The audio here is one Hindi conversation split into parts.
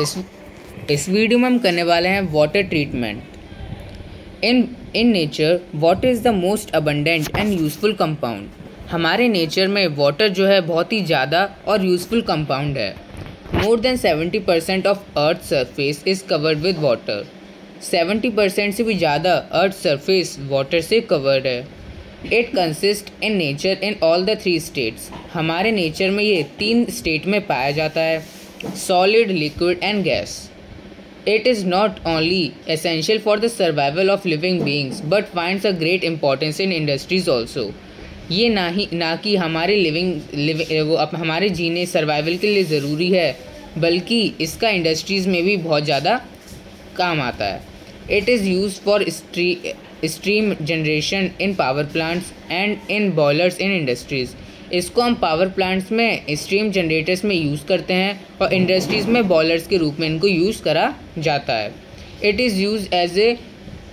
इस इस वीडियो में हम करने वाले हैं water treatment. In nature water is the most abundant and useful compound. हमारे नेचर में वाटर जो है बहुत ही ज़्यादा और यूज़फुल कंपाउंड है। More than 70% of earth surface is covered with water. 70% से भी ज़्यादा अर्थ सरफेस वाटर से कवर्ड है। It consist in nature in all the 3 states. हमारे नेचर में ये 3 स्टेट में पाया जाता है, solid, liquid and gas. It is not only essential for the survival of living beings but finds a great importance in industries also। ये ना कि हमारे हमारे जीने सर्वाइवल के लिए ज़रूरी है, बल्कि इसका इंडस्ट्रीज़ में भी बहुत ज़्यादा काम आता है। It is used for stream generation in power plants and in boilers in industries। इसको हम पावर प्लांट्स में, स्ट्रीम जनरेटर्स में यूज़ करते हैं और इंडस्ट्रीज़ में बॉयलर्स के रूप में इनको यूज़ करा जाता है। It is use as a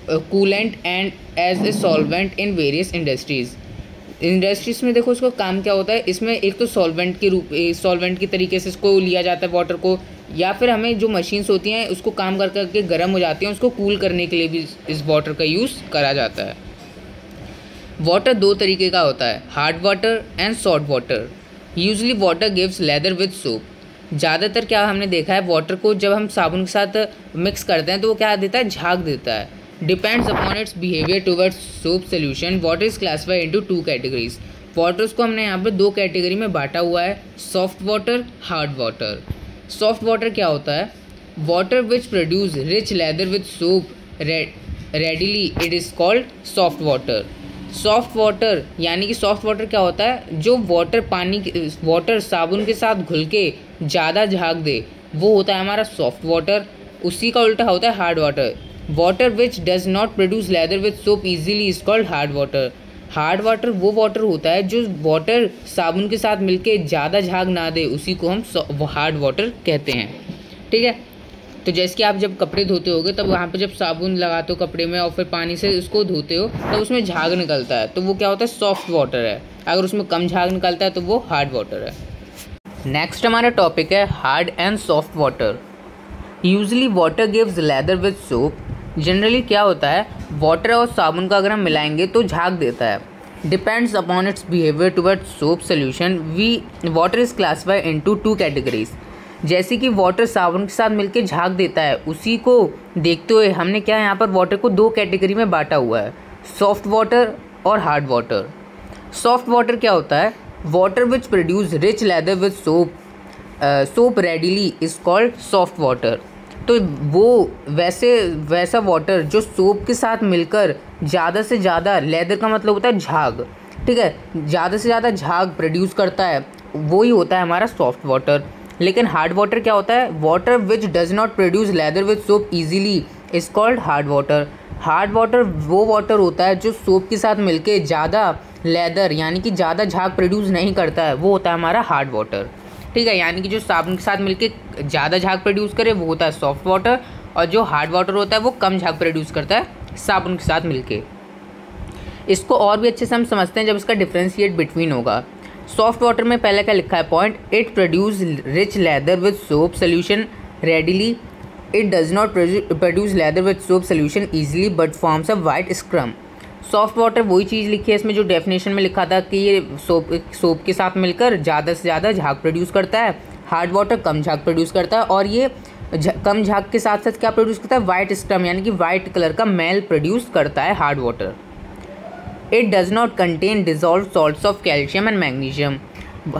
coolant and as a solvent in various industries में देखो इसको काम क्या होता है। इसमें एक तो सॉल्वेंट की तरीके से इसको लिया जाता है वाटर को, या फिर हमें जो मशीन्स होती हैं उसको काम कर करके गर्म हो जाती हैं, उसको कूल करने के लिए भी इस वाटर का यूज़ करा जाता है। वाटर 2 तरीके का होता है, hard water and salt water. Usually water gives lather with soap. ज़्यादातर क्या हमने देखा है, वाटर को जब हम साबुन के साथ मिक्स करते हैं तो वो क्या देता है, झाग देता है। Depends upon its behaviour towards soap solution. Water is classified into 2 categories. Waters को हमने यहाँ पर 2 कैटेगरी में बांटा हुआ है, soft water, hard water. Soft water क्या होता है, water which produce rich lather with soap readily, it is called soft water. Soft water यानी कि सॉफ्ट वाटर क्या होता है, जो वाटर साबुन के साथ घुल के ज़्यादा झाग दे, वो होता है हमारा सॉफ्ट वाटर। उसी का उल्टा होता है hard water. Water which does not produce lather with soap easily is called hard water. Hard water वो वाटर होता है जो वाटर साबुन के साथ मिलके ज़्यादा झाग ना दे, उसी को हम हार्ड वाटर कहते हैं। ठीक है, तो जैसे कि आप जब कपड़े धोते होगे तब वहाँ पे जब साबुन लगाते हो कपड़े में और फिर पानी से उसको धोते हो तब उसमें झाग निकलता है, तो वो क्या होता है, सॉफ्ट वाटर है। अगर उसमें कम झाग निकलता है तो वो हार्ड वाटर है। नेक्स्ट हमारा टॉपिक है hard and soft water. Usually water gives lather with soap. Generally क्या होता है, वाटर और साबुन का अगर हम मिलाएंगे तो झाग देता है। Depends upon its behaviour towards soap solution. Water is classified into 2 categories. जैसे कि वाटर साबुन के साथ मिलके झाग देता है, उसी को देखते हुए हमने क्या यहाँ पर वाटर को 2 कैटेगरी में बांटा हुआ है, सॉफ्ट वाटर और हार्ड वाटर। सॉफ्ट वाटर क्या होता है, water which produce rich lather with soap readily is called soft water. तो वो वैसा वाटर जो सोप के साथ मिलकर ज़्यादा से ज़्यादा, लेदर का मतलब होता है झाग, ठीक है, ज़्यादा से ज़्यादा झाग प्रोड्यूस करता है, वो ही होता है हमारा सॉफ्ट वाटर। लेकिन हार्ड वाटर क्या होता है, water which does not produce lather with soap easily is called hard water. Hard water वो वाटर होता है जो सोप के साथ मिलके ज़्यादा लेदर यानी कि ज़्यादा झाग प्रोड्यूस नहीं करता है, वो होता है हमारा हार्ड वाटर। ठीक है, यानी कि जो साबुन के साथ मिलके ज़्यादा झाग प्रोड्यूस करे वो होता है सॉफ्ट वाटर, और जो हार्ड वाटर होता है वो कम झाग प्रोड्यूस करता है साबुन के साथ मिलके। इसको और भी अच्छे से हम समझते हैं जब इसका डिफ्रेंशिएट बिटवीन होगा। सॉफ्ट वाटर में पहले क्या लिखा है point, it produce rich lather with soap solution readily. It does not produce lather with soap solution easily but forms a white scrum. Soft water वही चीज़ लिखी है इसमें जो डेफिनेशन में लिखा था कि ये सोप के साथ मिलकर ज़्यादा से ज़्यादा झाग प्रोड्यूस करता है। हार्ड वाटर कम झाग प्रोड्यूस करता है, और ये कम झाग के साथ साथ क्या प्रोड्यूस करता है, वाइट स्क्रम यानी कि वाइट कलर का मैल प्रोड्यूस करता है hard water. It does not contain dissolve salts of calcium and magnesium.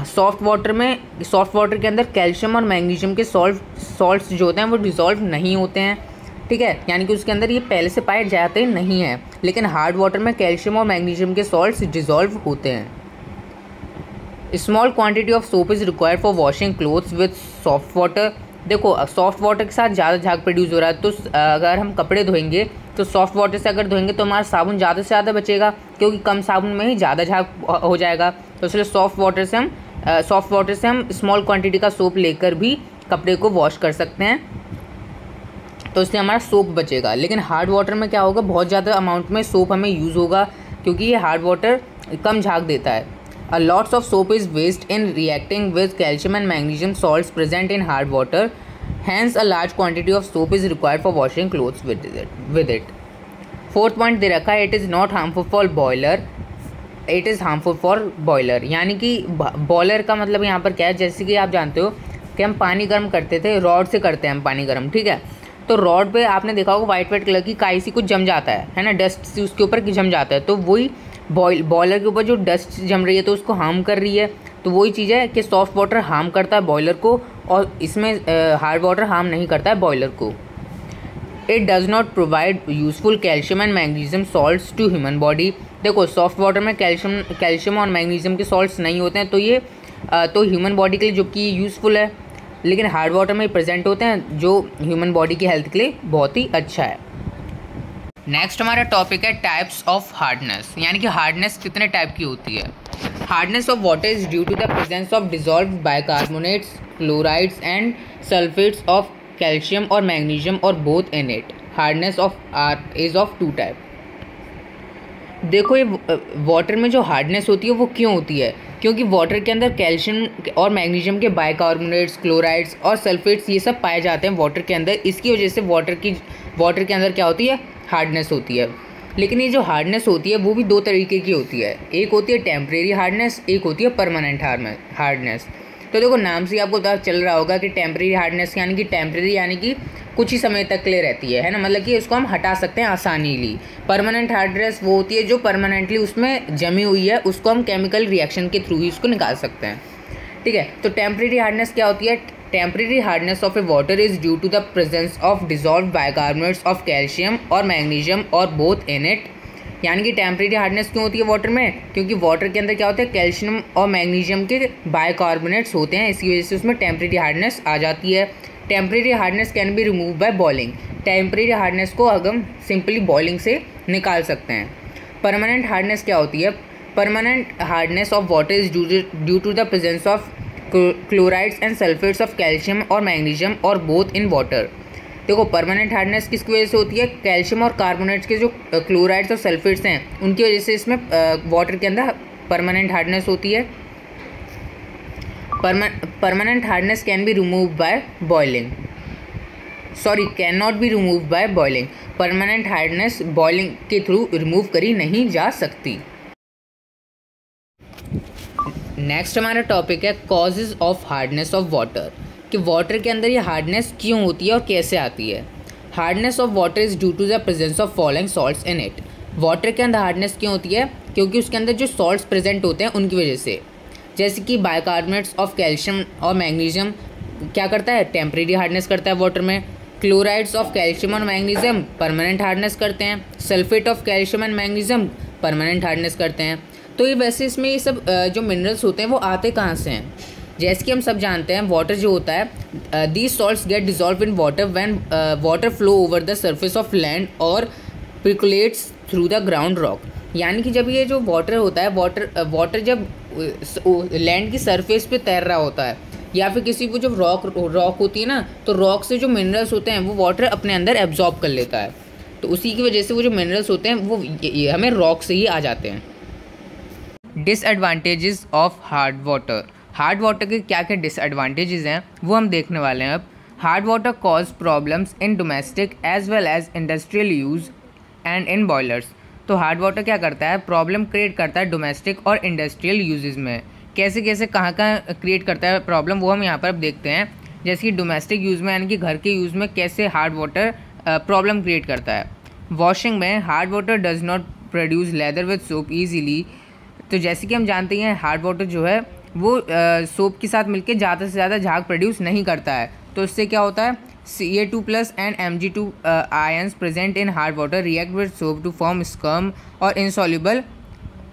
Soft water के अंदर कैल्शियम और मैग्नीशियम के सॉल्ट्स जो होते हैं वो डिज़ोल्व नहीं होते हैं। ठीक है, यानी कि उसके अंदर ये पहले से पाए जाते नहीं हैं। लेकिन हार्ड वाटर में कैल्शियम और मैग्नीशियम के सॉल्ट्स डिज़ोल्व होते हैं। Small quantity of soap is required for washing clothes with soft water. देखो, सॉफ्ट वाटर के साथ ज़्यादा झाग प्रोड्यूस हो रहा है, तो अगर हम कपड़े धोएंगे तो सॉफ्ट वाटर से अगर धोएंगे तो हमारा साबुन ज़्यादा से ज़्यादा बचेगा, क्योंकि कम साबुन में ही ज़्यादा झाग हो जाएगा। तो इसलिए सॉफ्ट वाटर से हम स्मॉल क्वांटिटी का सोप लेकर भी कपड़े को वॉश कर सकते हैं, तो इससे हमारा सोप बचेगा। लेकिन हार्ड वाटर में क्या होगा, बहुत ज़्यादा अमाउंट में सोप हमें यूज़ होगा, क्योंकि ये हार्ड वाटर कम झाग देता है। A lots of soap is waste in reacting with calcium and magnesium salts present in hard water. Hence, a large quantity of soap is required for washing clothes with it. Fourth point दे रखा है, it is not harmful for boiler, it is harmful for boiler. यानी कि बॉयलर का मतलब यहाँ पर क्या है, जैसे कि आप जानते हो कि हम पानी गर्म करते थे, रॉड से करते हैं हम पानी गर्म, ठीक है। तो रॉड पे आपने देखा होगा वाइट वाइट कलर की काई सी कुछ जम जाता है ना, डस्ट से उसके ऊपर जम जाता है। तो वही बॉयलर के ऊपर जो डस्ट जम रही है तो उसको हार्म कर रही है। तो वही चीज़ है कि सॉफ्ट वाटर हार्म करता है बॉयलर को, और इसमें हार्ड वाटर हार्म नहीं करता है बॉयलर को। It does not provide useful calcium and magnesium salts to human body. देखो सॉफ्ट वाटर में कैल्शियम और मैग्नीशियम के सॉल्ट्स नहीं होते हैं, तो ये तो ह्यूमन बॉडी के लिए जो कि यूज़फुल है, लेकिन हार्ड वाटर में प्रेजेंट होते हैं जो ह्यूमन बॉडी की हेल्थ के लिए बहुत ही अच्छा है। नेक्स्ट हमारा टॉपिक है टाइप्स ऑफ हार्डनेस, यानी कि हार्डनेस कितने टाइप की होती है। Hardness of water is due to the presence of dissolved bicarbonates, chlorides and sulphates of calcium और मैग्नीशियम और both in it. Hardness of is of two type. देखो ये वाटर में जो हार्डनेस होती है वो क्यों होती है, क्योंकि वाटर के अंदर कैल्शियम और मैग्नीशियम के बाइकार्बोनेट्स, क्लोराइड्स और सल्फेट्स ये सब पाए जाते हैं वाटर के अंदर। इसकी वजह से वाटर के अंदर क्या होती है, हार्डनेस होती है। लेकिन ये जो हार्डनेस होती है वो भी दो तरीके की होती है, एक होती है टेम्परेरी हार्डनेस, एक होती है परमानेंट हार्डनेस। तो देखो नाम से आपको पता चल रहा होगा कि टेम्परेरी हार्डनेस यानी कि कुछ ही समय तक के लिए रहती है ना, मतलब कि उसको हम हटा सकते हैं आसानीली। परमानेंट हार्डनेस वो होती है जो परमानेंटली उसमें जमी हुई है, उसको हम केमिकल रिएक्शन के थ्रू ही उसको निकाल सकते हैं, ठीक है। तो टेम्परेरी हार्डनेस क्या होती है, temporary hardness of a water is due to the presence of dissolved bicarbonates of calcium और मैग्नीशियम और बोथ इन इट। यानी कि टेम्परेरी हार्डनेस क्यों होती है वाटर में, क्योंकि वाटर के अंदर क्या होता है, कैल्शियम और मैग्नीशियम के बाइकार्बोनेट्स होते हैं, इसकी वजह से उसमें टेम्परेरी हार्डनेस आ जाती है। Temporary hardness can be remove by boiling. Temporary hardness को हम सिंपली बॉइलिंग से निकाल सकते हैं। परमानेंट हार्डनेस क्या होती है, permanent hardness of water is due to the presence of chlorides and sulphates of calcium और मैग्नीशियम और बोथ इन वाटर। देखो परमानेंट हार्डनेस किसकी वजह से होती है, कैल्शियम और कार्बोनेट्स के जो क्लोराइड्स और सल्फेट्स हैं उनकी वजह से इसमें वाटर के अंदर परमानेंट हार्डनेस होती है। Permanent hardness can be remove by boiling, sorry can not be remove by boiling. Permanent hardness boiling के थ्रू रिमूव करी नहीं जा सकती। नेक्स्ट हमारा टॉपिक है causes of hardness of water, कि वाटर के अंदर ये हार्डनेस क्यों होती है और कैसे आती है। Hardness of water is due to the presence of following salts in it. Water के अंदर हार्डनेस क्यों होती है, क्योंकि उसके अंदर जो सॉल्ट्स प्रेजेंट होते हैं उनकी वजह से। जैसे कि बाइकार्बोनेट्स ऑफ कैल्शियम और मैग्नीशियम क्या करता है, टेम्परेरी हार्डनेस करता है वाटर में। क्लोराइड्स ऑफ कैल्शियम और मैग्नीशियम परमानेंट हार्डनेस करते हैं। Sulphate of calcium and magnesium permanent hardness करते हैं। तो ये वैसे इसमें ये सब जो मिनरल्स होते हैं वो आते कहाँ से हैं, जैसे कि हम सब जानते हैं वाटर जो होता है, these salts get dissolve in water when water flow over the surface of land और percolates through the ground rock. यानी कि जब ये जो वाटर होता है, वाटर जब लैंड की सरफेस पे तैर रहा होता है या फिर किसी को जब रॉक होती है ना, तो रॉक से जो मिनरल्स होते हैं वो वाटर अपने अंदर एब्जॉर्ब कर लेता है। तो उसी की वजह से वो जो मिनरल्स होते हैं वो हमें रॉक से ही आ जाते हैं। Disadvantages of hard water. Hard water के क्या क्या डिसएडवांटेजेस हैं वो हम देखने वाले हैं अब। Hard water cause problems in domestic as well as industrial use and in boilers. तो हार्ड वाटर क्या करता है, प्रॉब्लम क्रिएट करता है डोमेस्टिक और इंडस्ट्रियल यूजेस में। कैसे कैसे कहाँ क्रिएट करता है प्रॉब्लम वो हम यहाँ पर अब देखते हैं। जैसे कि डोमेस्टिक यूज़ में यानी कि घर के यूज़ में कैसे हार्ड वाटर प्रॉब्लम क्रिएट करता है। वॉशिंग में hard water does not produce lather with soap easily. तो जैसे कि हम जानते हैं हार्ड वाटर जो है वो सोप के साथ मिलकर ज़्यादा से ज़्यादा झाग प्रोड्यूस नहीं करता है। तो इससे क्या होता है, Ca2+ and Mg2 ions present in hard water react with soap to form scum और इनसॉल्युबल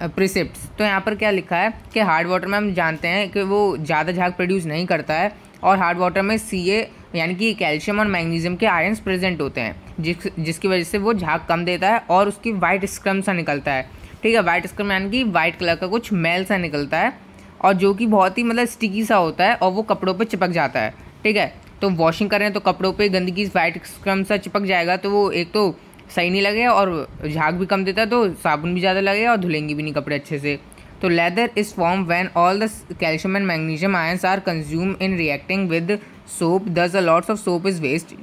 प्रिसिप्ट्स। तो यहाँ पर क्या लिखा है कि हार्ड वाटर में हम जानते हैं कि वो ज़्यादा झाग प्रोड्यूस नहीं करता है और हार्ड वाटर में Ca यानी कि कैल्शियम और मैग्नीशियम के आयंस प्रेजेंट होते हैं, जिसकी वजह से वो झाग कम देता है और उसकी वाइट स्क्रम सा निकलता है। ठीक है, वाइट स्क्रम यानी कि वाइट कलर का कुछ मैल सा निकलता है और जो कि बहुत ही मतलब स्टिकी सा होता है और वो कपड़ों पे चिपक जाता है। ठीक है, तो वॉशिंग कर रहे हैं तो कपड़ों पे गंदगी वाइट स्क्रम सा चिपक जाएगा तो वो एक तो सही नहीं लगेगा और झाग भी कम देता है, तो साबुन भी ज़्यादा लगेगा और धुलेंगे भी नहीं कपड़े अच्छे से। तो lather is form when all the calcium and magnesium ions are consume in reacting with soap thus a lots of soap is waste.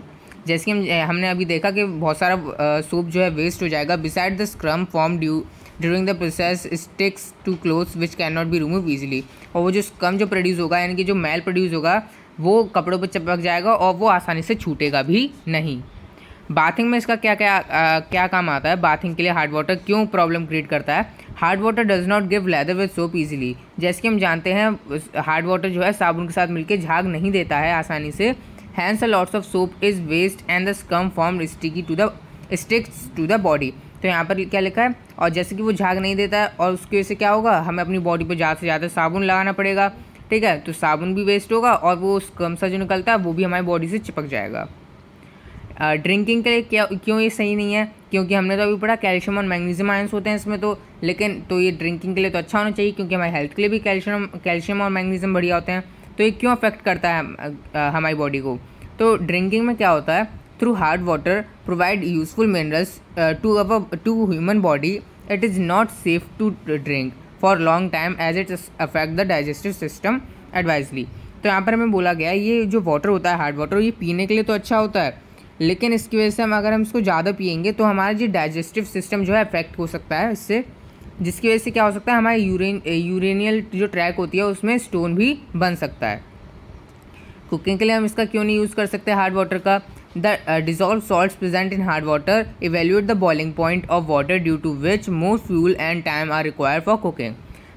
जैसे कि हमने अभी देखा कि बहुत सारा सोप जो है वेस्ट हो जाएगा। Beside the scrum form during the process sticks to clothes which can not be remove easily. और वो जो स्क्रम जो प्रोड्यूस होगा यानी कि जो मैल प्रोड्यूस होगा वो कपड़ों पर चिपक जाएगा और वो आसानी से छूटेगा भी नहीं। बाथिंग में इसका क्या काम आता है? बाथिंग के लिए हार्ड वाटर क्यों प्रॉब्लम क्रिएट करता है? Hard water does not give lather with soap easily. जैसे कि हम जानते हैं हार्ड वाटर जो है साबुन के साथ मिलकर झाग नहीं देता है आसानी से। Hence a lots of soap is waste and the scrum form sticks to the body. तो यहाँ पर क्या लिखा है? और जैसे कि वो झाग नहीं देता है और उसकी वजह से क्या होगा, हमें अपनी बॉडी पर ज़्यादा से ज़्यादा साबुन लगाना पड़ेगा। ठीक है, तो साबुन भी वेस्ट होगा और वो स्क्रम सा जो निकलता है वो भी हमारी बॉडी से चिपक जाएगा। ड्रिंकिंग के लिए क्यों ये सही नहीं है? क्योंकि हमने तो अभी पढ़ा कैल्शियम और मैग्नीशियम आयंस होते हैं इसमें, तो लेकिन तो ये ड्रिंकिंग के लिए तो अच्छा होना चाहिए क्योंकि हमारी हेल्थ के लिए भी कैल्शियम और मैग्नीशियम बढ़िया होते हैं। तो ये क्यों अफेक्ट करता है हमारी बॉडी को? तो ड्रिंकिंग में क्या होता है, through hard water provide useful minerals to human body, it is not safe to drink for long time as it affect the digestive system adversely. तो यहाँ पर हमें बोला गया है ये जो वाटर होता है हार्ड वाटर, ये पीने के लिए तो अच्छा होता है, लेकिन इसकी वजह से अगर हम इसको ज़्यादा पिएंगे तो हमारा जो डाइजेस्टिव सिस्टम जो है अफेक्ट हो सकता है इससे, जिसकी वजह से क्या हो सकता है, हमारे यूरेनियल जो ट्रैक होती है उसमें स्टोन भी बन सकता है। कुकिंग के लिए हम इसका क्यों नहीं यूज़ कर सकते हार्ड वाटर का? The dissolve salts present in hard water evaluate the boiling point of water due to which more fuel and time are required for cooking.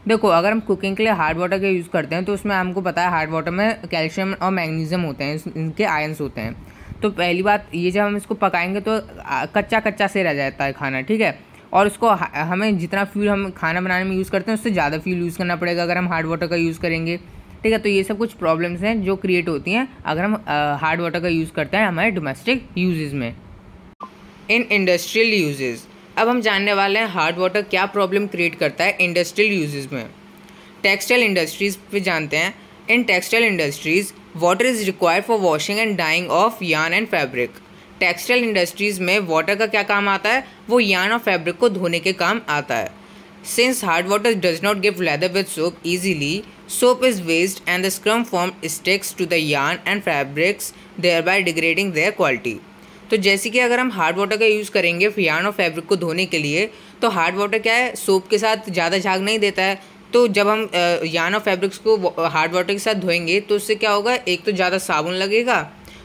देखो, अगर हम कुकिंग के लिए हार्ड वाटर का यूज़ करते हैं तो उसमें हमको पता है हार्ड वाटर में कैल्शियम और मैग्नीशियम होते हैं, इनके आयंस होते हैं। तो पहली बात ये, जब हम इसको पकाएंगे तो कच्चा कच्चा से रह जाता है खाना, ठीक है, और उसको हमें जितना फ्यूल हम खाना बनाने में यूज़ करते हैं उससे ज़्यादा फ्यूल यूज़ करना पड़ेगा अगर हम हार्ड वाटर का यूज़ करेंगे। ठीक है, तो ये सब कुछ प्रॉब्लम्स हैं जो क्रिएट होती हैं अगर हम हार्ड वाटर का यूज़ करते हैं हमारे डोमेस्टिक यूजेज़ में। इन इंडस्ट्रियल यूजेज़, अब हम जानने वाले हैं हार्ड वाटर क्या प्रॉब्लम क्रिएट करता है इंडस्ट्रियल यूजेज़ में। टेक्सटाइल इंडस्ट्रीज़ पे जानते हैं। In textile industries water is required for washing and dyeing of yarn and fabric. Textile industries में वाटर का क्या काम आता है? वो यार्न और फैब्रिक को धोने के काम आता है। Since hard water does not give lather with soap easily, soap is waste and the scrum form sticks to the yarn and fabrics thereby degrading their quality। तो जैसे कि अगर हम हार्ड वाटर का यूज़ करेंगे यार्न और फैब्रिक को धोने के लिए, तो हार्ड वाटर क्या है, सोप के साथ ज़्यादा झाग नहीं देता है। तो जब हम यार्न और फैब्रिक्स को हार्ड वाटर के साथ धोएंगे तो उससे क्या होगा, एक तो ज़्यादा साबुन लगेगा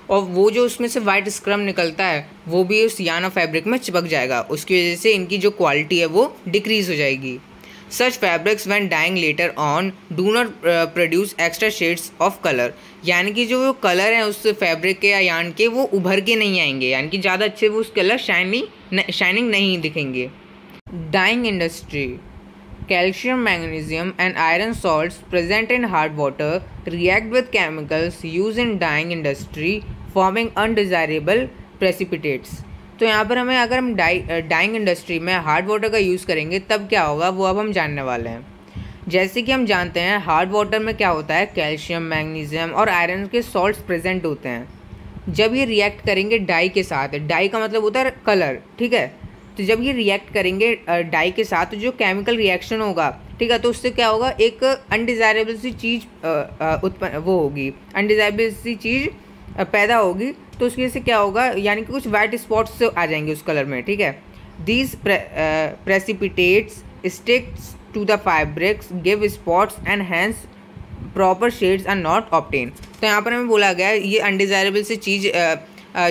और वो जो उसमें से वाइट स्क्रम निकलता है वो भी उस यार्न और फैब्रिक में चिपक जाएगा। उसकी वजह से इनकी जो क्वालिटी है वो डिक्रीज़ हो जाएगी। Such fabrics when dyeing later on do not produce extra shades of color। यानी कि जो कलर है उस फैब्रिक के या यार्न के वो उभर के नहीं आएंगे, यानी कि ज़्यादा अच्छे वो उस कलर शाइनिंग नहीं दिखेंगे। Dyeing industry, calcium magnesium and iron salts present in hard water react with chemicals use in dyeing industry forming undesirable precipitates. तो यहाँ पर हमें अगर हम डाइंग इंडस्ट्री में हार्ड वाटर का यूज़ करेंगे तब क्या होगा वो अब हम जानने वाले हैं। जैसे कि हम जानते हैं हार्ड वाटर में क्या होता है, कैल्शियम मैग्नीशियम और आयरन के सॉल्ट्स प्रेजेंट होते हैं। जब ये रिएक्ट करेंगे डाई के साथ, डाई का मतलब होता है कलर, ठीक है, तो जब ये रिएक्ट करेंगे डाई के साथ तो जो केमिकल रिएक्शन होगा, ठीक है, तो उससे क्या होगा, एक अनडिज़ायरेबल सी चीज़ अनडिज़ायरेबल सी चीज़ पैदा होगी। तो उसकी वजह से क्या होगा, यानी कि कुछ वाइट स्पॉट्स आ जाएंगे उस कलर में, ठीक है। These precipitates sticks to the fabrics give spots and hence proper shades are not obtain. तो यहाँ पर हमें बोला गया है ये अनडिज़ायरेबल सी चीज़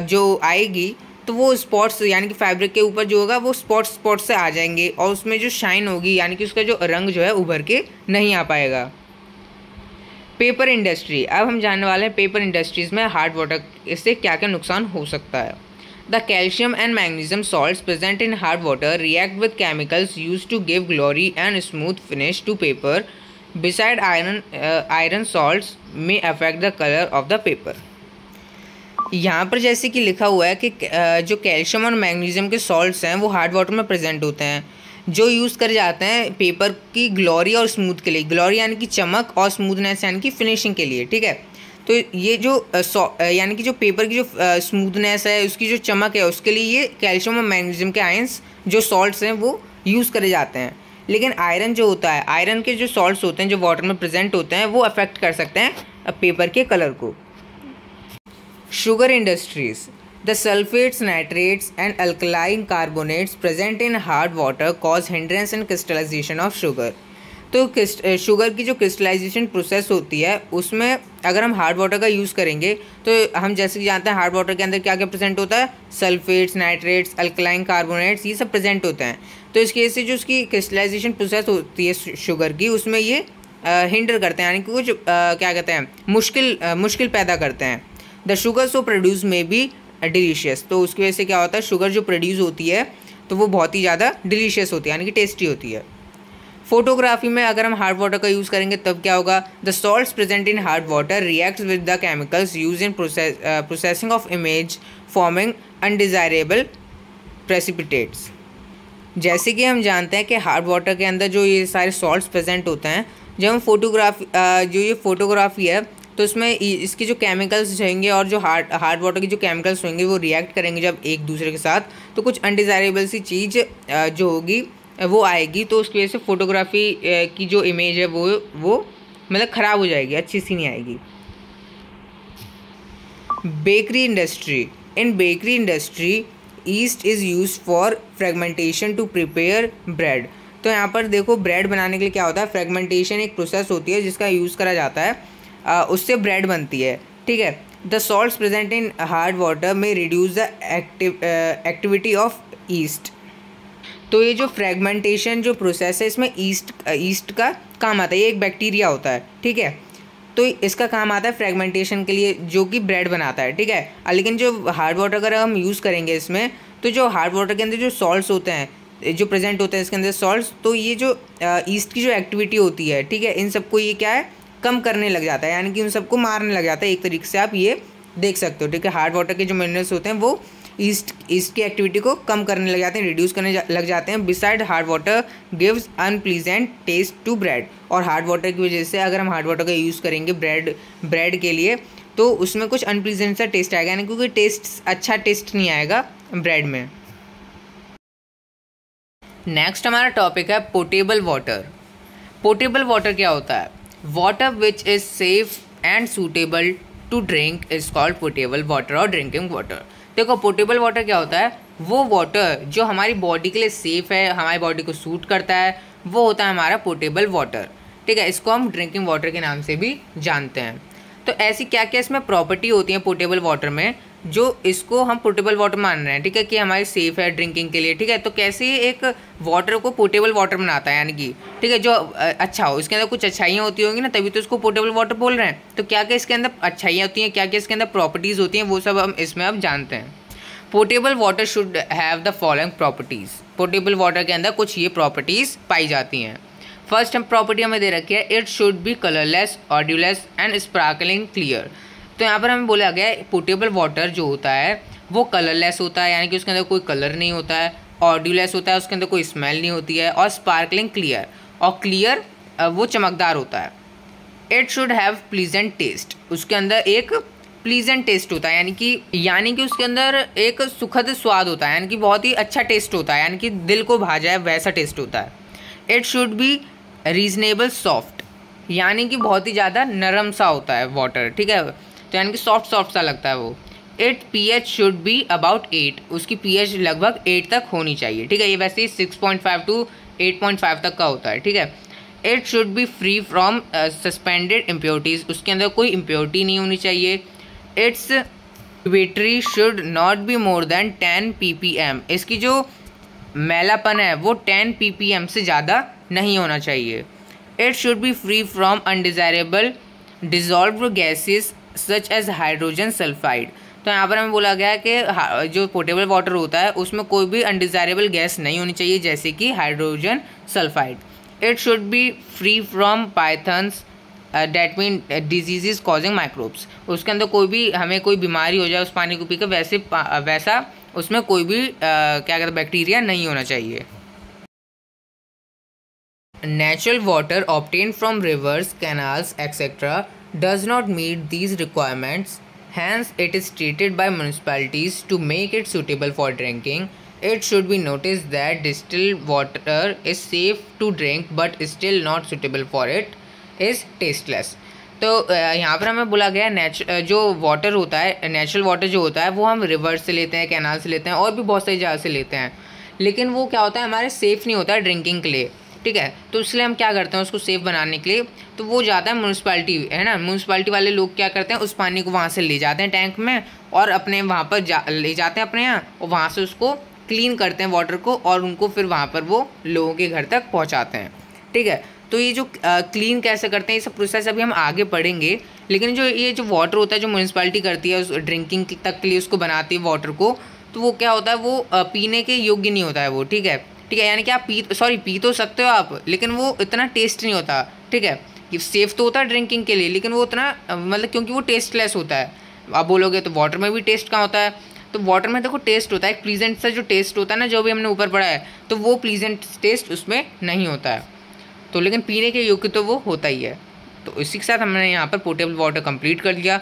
जो आएगी तो वो स्पॉट्स यानी कि फैब्रिक के ऊपर जो होगा वो स्पॉट से आ जाएंगे और उसमें जो शाइन होगी यानी कि उसका जो रंग जो है उभर के नहीं आ पाएगा। पेपर इंडस्ट्री, अब हम जानने वाले हैं पेपर इंडस्ट्रीज़ में हार्ड वाटर इससे क्या क्या नुकसान हो सकता है। The calcium and magnesium salts present in hard water react with chemicals used to give glory and smooth finish to paper. Beside iron salts may affect the colour of the paper. यहाँ पर जैसे कि लिखा हुआ है कि जो कैल्शियम और मैग्नीशियम के सॉल्ट्स हैं वो हार्ड वाटर में प्रेजेंट होते हैं जो यूज़ करे जाते हैं पेपर की ग्लोरी और स्मूथ के लिए। ग्लोरी यानी कि चमक और स्मूथनेस यानी कि फिनिशिंग के लिए, ठीक है। तो ये जो यानी कि जो पेपर की जो स्मूथनेस है उसकी जो चमक है उसके लिए ये कैल्शियम और मैग्नीशियम के आयंस जो सॉल्ट्स हैं वो यूज़ करे जाते हैं। लेकिन आयरन जो होता है, आयरन के जो सॉल्ट्स होते हैं जो वाटर में प्रेजेंट होते हैं वो अफेक्ट कर सकते हैं पेपर के कलर को। Sugar industries. The sulfates, nitrates and alkaline carbonates present in hard water cause hindrance and crystallization of sugar. तो शुगर की जो क्रिस्टलाइजेशन प्रोसेस होती है उसमें अगर हम हार्ड वाटर का यूज़ करेंगे तो हम जैसे कि जानते हैं हार्ड वाटर के अंदर क्या क्या प्रेजेंट होता है, सल्फेट्स, नाइट्रेट्स, अल्कलाइन कार्बोनेट्स, ये सब प्रेजेंट होते हैं। तो इस केस से जो उसकी क्रिस्टलाइजेशन प्रोसेस होती है शुगर की उसमें ये हिंडर करते हैं, यानी कि कुछ क्या कहते हैं मुश्किल पैदा करते हैं। द शुगर सो प्रोड्यूस में बी डिलीशियस, तो उसकी वजह से क्या होता है शुगर जो प्रोड्यूस होती है तो वो बहुत ही ज़्यादा डिलीशियस होती है, यानी कि टेस्टी होती है। फोटोग्राफी में अगर हम हार्ड वाटर का यूज़ करेंगे तब क्या होगा, the salts present in hard water reacts with the chemicals use in processing of image forming undesirable precipitates. जैसे कि हम जानते हैं कि हार्ड वाटर के अंदर जो ये सारे सॉल्ट्स प्रेजेंट होते हैं, जब हम फोटोग्राफी है तो इसमें इसके जो केमिकल्स रहेंगे और जो हार्ड वाटर के जो केमिकल्स होंगे वो रिएक्ट करेंगे जब एक दूसरे के साथ, तो कुछ अनडिज़ायरेबल सी चीज़ जो होगी वो आएगी, तो उसकी वजह से फोटोग्राफी की जो इमेज है वो मतलब ख़राब हो जाएगी, अच्छी सी नहीं आएगी। Bakery industry. In bakery industry yeast is use for fragmentation to prepare bread. तो यहाँ पर देखो ब्रेड बनाने के लिए क्या होता है, फ्रेगमेंटेशन एक प्रोसेस होती है जिसका यूज़ करा जाता है, उससे ब्रेड बनती है, ठीक है। The salts present in hard water में reduce the activity of yeast. तो ये जो फ्रेगमेंटेशन जो प्रोसेस है इसमें ईस्ट का काम आता है, ये एक बैक्टीरिया होता है, ठीक है। तो इसका काम आता है फ्रेगमेंटेशन के लिए जो कि ब्रेड बनाता है, ठीक है। लेकिन जो हार्ड वाटर अगर हम यूज़ करेंगे इसमें, तो जो हार्ड वाटर के अंदर जो सॉल्ट्स होते हैं जो प्रेजेंट होते हैं इसके अंदर सॉल्ट्स, तो ये जो ईस्ट की जो एक्टिविटी होती है, ठीक है, इन सबको ये क्या है कम करने लग जाता है, यानी कि उन सबको मारने लग जाता है, एक तरीके से आप ये देख सकते हो, ठीक है। हार्ड वाटर के जो मिनरल्स होते हैं वो ईस्ट की एक्टिविटी को कम करने लग जाते हैं, रिड्यूस करने लग जाते हैं। Beside hard water gives unpleasant taste to bread, और हार्ड वाटर की वजह से अगर हम हार्ड वाटर का यूज़ करेंगे ब्रेड के लिए तो उसमें कुछ अनप्लीजेंट सा टेस्ट आएगा, यानी क्योंकि अच्छा टेस्ट नहीं आएगा ब्रेड में। नेक्स्ट हमारा टॉपिक है पोर्टेबल वाटर। पोर्टेबल वाटर क्या होता है, water which is safe and suitable to drink is called portable water और ड्रिंकिंग वाटर। देखो पोर्टेबल वाटर क्या होता है, वो वाटर जो हमारी बॉडी के लिए सेफ़ है, हमारी बॉडी को सूट करता है, वो होता है हमारा पोर्टेबल वाटर, ठीक है। इसको हम ड्रिंकिंग वाटर के नाम से भी जानते हैं। तो ऐसी क्या क्या इसमें प्रॉपर्टी होती है पोर्टेबल वाटर में जो इसको हम पोर्टेबल वाटर मान रहे हैं, ठीक है, कि हमारी सेफ़ है ड्रिंकिंग के लिए, ठीक है। तो कैसे एक वाटर को पोर्टेबल वाटर बनाता है, यानी कि ठीक है जो अच्छा हो, इसके अंदर कुछ अच्छाइयाँ होती होंगी ना, तभी तो इसको पोर्टेबल वाटर बोल रहे हैं। तो क्या क्या इसके अंदर अच्छाइयाँ होती हैं, क्या क्या इसके अंदर प्रॉपर्टीज़ होती हैं, वो सब हम इसमें अब जानते हैं। Portable water should have the following properties. Portable water के अंदर कुछ ये प्रॉपर्टीज़ पाई जाती हैं। फर्स्ट हम प्रॉपर्टी हमें दे रखी है, it should be colourless, odourless and sparkling clear. तो यहाँ पर हमें बोला गया है पोर्टेबल वाटर जो होता है वो कलरलेस होता है, यानी कि उसके अंदर कोई कलर नहीं होता है, ऑडियोलेस होता है, उसके अंदर कोई स्मेल नहीं होती है, और स्पार्कलिंग क्लियर, और क्लियर वो चमकदार होता है। It should have pleasant taste, उसके अंदर एक प्लीजेंट टेस्ट होता है, यानी कि उसके अंदर एक सुखद स्वाद होता है, यानी कि बहुत ही अच्छा टेस्ट होता है, यानी कि दिल को भा जाए वैसा टेस्ट होता है। It should be reasonable soft, यानी कि बहुत ही ज़्यादा नरम सा होता है वाटर, ठीक है, तो यानी कि सॉफ्ट सा लगता है वो। It pH should be about 8, उसकी pH लगभग 8 तक होनी चाहिए, ठीक है। ये वैसे ही 6.5 टू 8.5 तक का होता है, ठीक है। It should be free from suspended impurities, उसके अंदर कोई इम्प्योरिटी नहीं होनी चाहिए। It's battery should not be more than 10 ppm, इसकी जो मैलापन है वो 10 ppm से ज़्यादा नहीं होना चाहिए। It should be free from undesirable dissolved gases such as hydrogen sulphide. तो यहाँ पर हमें बोला गया है कि जो पोर्टेबल वाटर होता है उसमें कोई भी अनडिज़ायरेबल गैस नहीं होनी चाहिए, जैसे कि hydrogen sulphide. It should be free from pythons that mean disease causing microbes, उसके अंदर कोई भी हमें कोई बीमारी हो जाए उस पानी को पीकर वैसा उसमें कोई भी क्या कहते हैं बैक्टीरिया नहीं होना चाहिए। Natural water obtained from rivers, canals, etc. does not meet these requirements. Hence, it is treated by municipalities to make it suitable for drinking. It should be noticed that distilled water is safe to drink but still not suitable for it is tasteless. तो यहाँ पर हमें बोला गया जो वाटर होता है, नेचुरल वाटर जो होता है वो हम रिवर से लेते हैं, कैनाल से लेते हैं और भी बहुत सारी जगह से लेते हैं, लेकिन वो क्या होता है हमारे सेफ़ नहीं होता है ड्रिंकिंग के लिए, ठीक है। तो इसलिए हम क्या करते हैं उसको सेफ़ बनाने के लिए, तो वो जाता है म्यूनसिपैलिटी, है ना। म्यूनसिपैलिटी वाले लोग क्या करते हैं उस पानी को वहाँ से ले जाते हैं टैंक में और अपने वहाँ पर ले जाते हैं अपने यहाँ, और वहाँ से उसको क्लीन करते हैं वाटर को, और उनको फिर वहाँ पर वो लोगों के घर तक पहुँचाते हैं, ठीक है। तो ये जो क्लीन कैसे करते हैं ये सब प्रोसेस अभी हम आगे पढ़ेंगे, लेकिन जो ये जो वाटर होता है जो म्यूनसिपैलिटी करती है उस ड्रिंकिंग तक के लिए उसको बनाती है वाटर को, तो वो क्या होता है वो पीने के योग्य नहीं होता है वो, ठीक है, ठीक है। यानी कि आप पी तो सकते हो आप, लेकिन वो इतना टेस्ट नहीं होता, ठीक है। कि सेफ़ तो होता है ड्रिंकिंग के लिए, लेकिन वो उतना मतलब क्योंकि वो टेस्टलेस होता है। आप बोलोगे तो वाटर में भी टेस्ट कहाँ होता है, तो वाटर में देखो टेस्ट होता है, एक प्लीजेंट सा जो टेस्ट होता है ना, जो भी हमने ऊपर पढ़ा है, तो वो प्लीजेंट टेस्ट उसमें नहीं होता है, तो लेकिन पीने के योग्य तो वो होता ही है। तो इसी के साथ हमने यहाँ पर पोर्टेबल वाटर कंप्लीट कर लिया।